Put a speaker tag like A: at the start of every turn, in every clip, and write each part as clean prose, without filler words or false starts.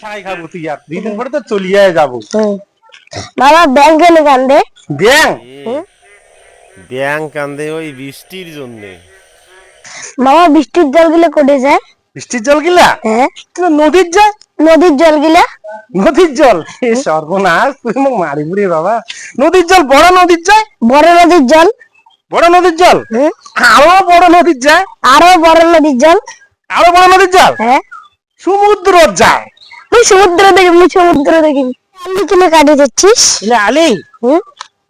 A: ছাই খাবো তুই আর 2 দিন পরে তো চলিয়ে যাবো।
B: বাবা ব্যাং কেন কান্দে?
A: ব্যাং
C: ব্যাং কান্দে ওই বৃষ্টির জন্যে।
B: মামা বৃষ্টির জল গিলা কোটে যায়?
A: বৃষ্টির জল গিলা?
B: হ্যাঁ
A: নদীর যায়।
B: নদীর জল গিলা?
A: নদীর জল? এ সর্বনাশ, তুই মোক মারিবি রে বাবা। নদীর জল বড় নদীর যায়।
B: বড় নদীর জল?
A: বড় নদীর জল আরো বড় নদীর যায়।
B: আরো বড় নদীর জল?
A: আরো বড় নদীর জল
B: হ্যাঁ
A: সমুদ্র যায়।
B: তুই সমুদ্র দেখি, মুই সমুদ্র দেখি। আলি কিনে কাটে যাচ্ছিস?
A: আলি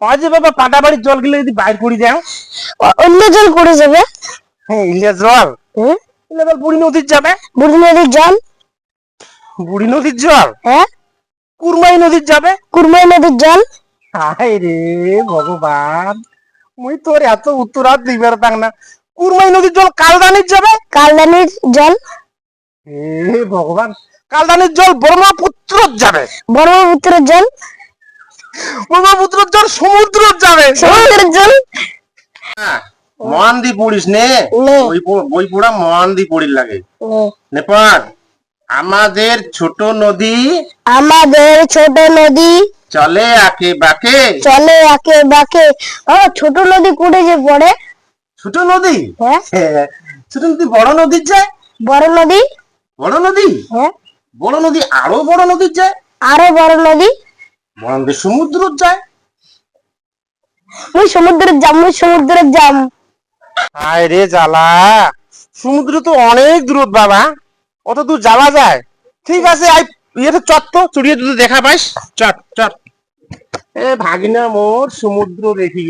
A: আজ বাবা পাটা বাড়ির জল গিলা যদি বাইর করে যাও,
B: অন্য জল করে যাবে।
A: হ্যাঁ ইলিয়া জল ইলিয়া জল বুড়ি নদীর যাবে।
B: বুড়ি নদীর জল?
A: বুড়ি নদীর জল
B: হ্যাঁ
A: কুরমাই নদীর যাবে।
B: কুরমাই নদীর জল?
A: হায় রে ভগবান, মুই তোর এত উত্তরাত দিবার পাং না। কুরমাই নদীর জল কালদানির যাবে।
B: কালদানির জল?
A: হে ভগবান, কালদানির জল ব্রহ্মপুত্র যাবে।
B: ব্রহ্মপুত্রের জল?
A: ব্রহ্মপুত্রের জল সমুদ্র যাবে।
B: সমুদ্রের জল?
A: মন দি পড়িস নে, বই পড়া মন দি পড়ির লাগে। নেপাল আমাদের ছোট নদী,
B: আমাদের ছোট নদী
A: চলে আকে বাকে।
B: চলে আকে বাকে। ছোট নদী কোটে যে পড়ে?
A: ছোট নদী?
B: হ্যাঁ
A: ছোট নদী বড় নদীর যায়।
B: বড় নদী?
A: বড় নদী?
B: হ্যাঁ
A: বড় নদী আরো বড় নদীর যায়।
B: আরো বড় নদী?
A: বড় নদী সমুদ্র যায়।
B: মুই সমুদ্রের যাম, মুই সমুদ্রের যাম।
A: হায় রে জ্বালা, সমুদ্র তো অনেক দূর বাবা, অত দূর যাওয়া যায়? ঠিক আছে আই ইয়েতে চট তো চড়িয়ে যদি দেখা পাইস চট চট। এ ভাগিনা মোর সমুদ্র দেখি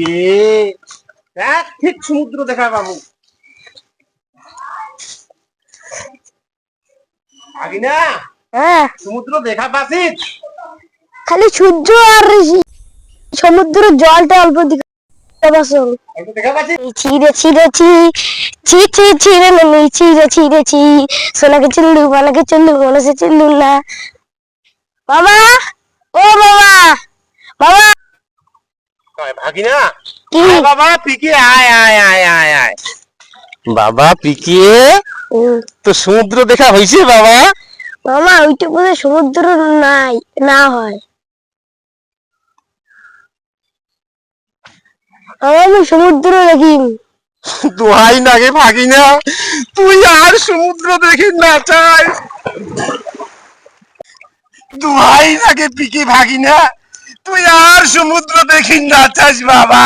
A: রে, ঠিক সমুদ্র দেখা পাবো। ভাগিনা
B: হ্যাঁ
A: সমুদ্র দেখা পাচ্ছিস?
B: খালি সূর্য আর সমুদ্রের জলটা অল্প দিকে
A: দেখা পাচ্ছিস?
B: ছিঁড়ে ছিঁড়েছি, ছি ছি ছিঁড়ে নেই, ছিঁড়ে ছিঁড়েছি। সোনাকে চিল্লু বানাকে চিল্লু মনে চিল্লু না। বাবা ও বাবা, বাবা
A: ভাগিনা
B: কি?
A: বাবা পিকে আয় আয় আয় আয় আয়। বাবা পিকে তো সমুদ্র দেখা হয়েছে বাবা?
B: মামা ওইটা বোধহয় সমুদ্র নাই, না হয়। আমি সমুদ্র দেখি।
A: দোহাই নাগে ভাগিনা, তুই আর সমুদ্র দেখি না চাই। দোহাই নাগে পিকে ভাগিনা, তুই আর সমুদ্র দেখি না চাস বাবা।